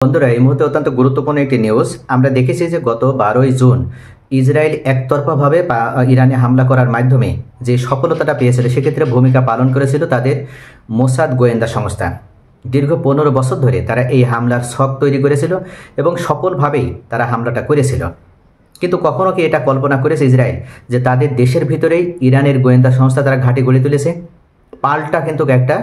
বন্ধুরা, এই মুহূর্তে অত্যন্ত গুরুত্বপূর্ণ একটি নিউজ। আমরা দেখেছি যে গত 12ই জুন ইসরায়েল একতরফাভাবে ইরানে হামলা করার মাধ্যমে যে সফলতাটা পেয়েছিল, সেক্ষেত্রে ভূমিকা পালন করেছিল তাদের মোসাদ গোয়েন্দা সংস্থা। দীর্ঘ 15 বছর ধরে তারা এই হামলার ছক তৈরি করেছিল এবং সফলভাবেই তারা হামলাটা করেছিল। কিন্তু কখনো কি এটা কল্পনা করেছে ইসরায়েল যে তাদের দেশের ভিতরেই ইরানের গোয়েন্দা সংস্থা তারা ঘাঁটি গড়ে তুলেছে? পাল্টা কিন্তু একটা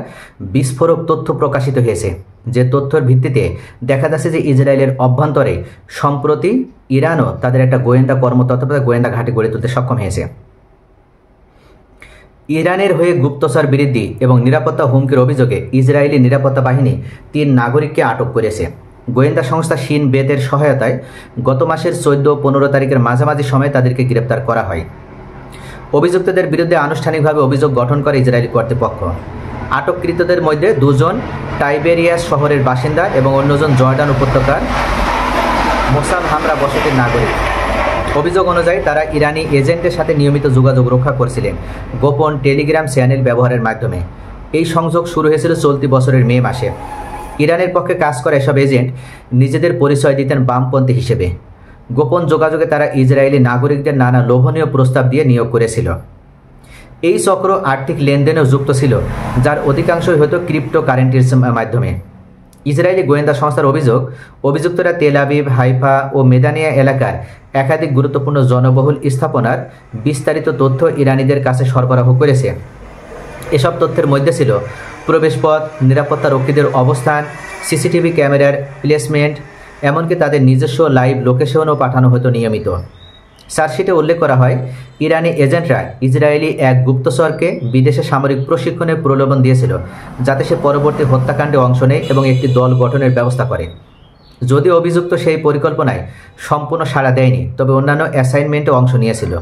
বিস্ফোরক তথ্য প্রকাশিত হয়েছে, যে তথ্যের ভিত্তিতে দেখা যাচ্ছে যে ইসরায়েলের অভ্যন্তরে সম্প্রতি ইরানও তাদের একটা গোয়েন্দা কর্মতৎপর গোয়েন্দা ঘাঁটি গড়ে তুলতে সক্ষম হয়েছে। ইরানের হয়ে গুপ্তচর বিরোধী এবং নিরাপত্তা হুমকির অভিযোগে ইসরায়েলি নিরাপত্তা বাহিনী 3 নাগরিককে আটক করেছে। গোয়েন্দা সংস্থা শিন বেতের সহায়তায় গত মাসের 14 ও 15 তারিখের মাঝামাঝি সময়ে তাদেরকে গ্রেপ্তার করা হয়। অভিযুক্তদের বিরুদ্ধে আনুষ্ঠানিকভাবে অভিযোগ গঠন করে ইসরায়েলি কর্তৃপক্ষ। আটককৃতদের মধ্যে 2 জন টাইবেরিয়াস শহরের বাসিন্দা এবং অন্যজন জর্ডান উপত্যকার মোসাদ হামরা বসতির নাগরিক। অভিযোগ অনুযায়ী তারা ইরানি এজেন্টের সাথে নিয়মিত যোগাযোগ রক্ষা করছিলেন গোপন টেলিগ্রাম চ্যানেল ব্যবহারের মাধ্যমে। এই সংযোগ শুরু হয়েছিল চলতি বছরের মে মাসে। ইরানের পক্ষে কাজ করা এসব এজেন্ট নিজেদের পরিচয় দিতেন বামপন্থী হিসেবে। গোপন যোগাযোগে তারা ইসরায়েলি নাগরিকদের নানা লোভনীয় প্রস্তাব দিয়ে নিয়োগ করেছিল। এই চক্র আর্থিক লেনদেনেও যুক্ত ছিল, যার অধিকাংশই হতো ক্রিপ্টোকারেন্সির মাধ্যমে। ইসরায়েলি গোয়েন্দা সংস্থার অভিযোগ, অভিযুক্তরা তেল আবিব, হাইফা ও মেদানিয়া এলাকার একাধিক গুরুত্বপূর্ণ জনবহুল স্থাপনার বিস্তারিত তথ্য ইরানিদের কাছে সরবরাহ করেছে। এসব তথ্যের মধ্যে ছিল প্রবেশপথ, নিরাপত্তা রক্ষীদের অবস্থান, সিসিটিভি ক্যামেরার প্লেসমেন্ট, এমনকি তাদের নিজস্ব লাইভ লোকেশনও পাঠানো হতো নিয়মিত। চার্জশিটে উল্লেখ করা হয়, ইরানি এজেন্টরা ইসরায়েলি এক গুপ্তচরকে বিদেশে সামরিক প্রশিক্ষণের প্রলোভন দিয়েছিল, যাতে সে পরবর্তী হত্যাকাণ্ডে অংশ নেয় এবং একটি দল গঠনের ব্যবস্থা করে। যদিও অভিযুক্ত সেই পরিকল্পনায় সম্পূর্ণ সাড়া দেয়নি, তবে অন্যান্য অ্যাসাইনমেন্টে অংশ নিয়েছিল।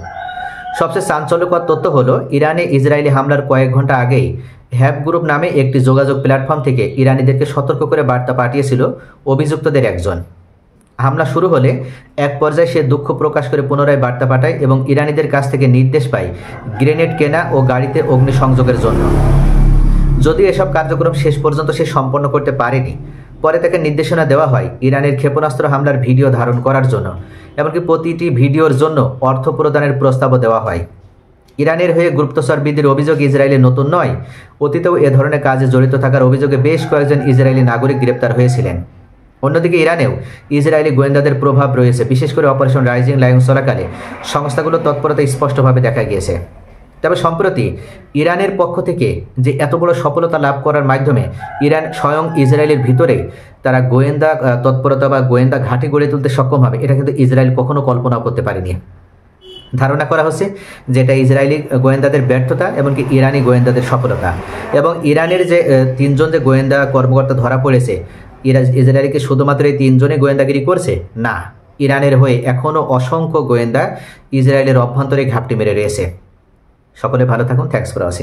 সবচেয়ে চাঞ্চল্যকর তথ্য হলো, ইরানে ইসরায়েলি হামলার কয়েক ঘন্টা আগেই হ্যাব গ্রুপ নামে একটি যোগাযোগ প্ল্যাটফর্ম থেকে ইরানিদেরকে সতর্ক করে বার্তা পাঠিয়েছিল অভিযুক্তদের একজন। হামলা শুরু হলে এক পর্যায়ে সে দুঃখ প্রকাশ করে পুনরায় বার্তা পাঠায় এবং ইরানিদের কাছ থেকে নির্দেশ পায় গ্রেনেড কেনা ও গাড়িতে অগ্নিসংযোগের জন্য। যদিও এসব কার্যক্রম শেষ পর্যন্ত সে সম্পন্ন করতে পারেনি, পরে তাকে নির্দেশনা দেওয়া হয় ইরানের ক্ষেপণাস্ত্র হামলার ভিডিও ধারণ করার জন্য, এমনকি প্রতিটি ভিডিওর জন্য অর্থ প্রদানের প্রস্তাবও দেওয়া হয়। ইরানের হয়ে গুপ্তচরবিদের অভিযোগ ইসরায়েলে নতুন নয়। অতীতেও এ ধরনের কাজে জড়িত থাকার অভিযোগে বেশ কয়েকজন ইসরায়েলি নাগরিক গ্রেপ্তার হয়েছিলেন। অন্যদিকে ইরানেও ইসরায়েলি গোয়েন্দাদের প্রভাব রয়েছে, বিশেষ করে অপারেশন রাইজিং লায়ন চলাকালে সংস্থাগুলোর তৎপরতা স্পষ্টভাবে দেখা গিয়েছে। তবে সম্প্রতি ইরানের পক্ষ থেকে যে এত বড় সফলতা লাভ করার মাধ্যমে ইরান স্বয়ং ইসরায়েলের ভিতরে তারা গোয়েন্দা তৎপরতা বা গোয়েন্দা ঘাঁটি গড়ে তুলতে সক্ষম হবে, এটা কিন্তু ইসরায়েল কখনো কল্পনা করতে পারেনি। ধারণা করা হচ্ছে যে এটা ইসরায়েলি গোয়েন্দাদের ব্যর্থতা, এমনকি ইরানি গোয়েন্দাদের সফলতা। এবং ইরানের যে 3 জন যে গোয়েন্দা কর্মকর্তা ধরা পড়েছে, ইসরায়েলকে শুধুমাত্র এই 3 জনে গোয়েন্দাগিরি করছে না, ইরানের হয়ে এখনও অসংখ্য গোয়েন্দা ইসরায়েলের অভ্যন্তরে ঘাপটি মেরে রয়েছে। সকলে ভালো থাকুন। Thanks for watching.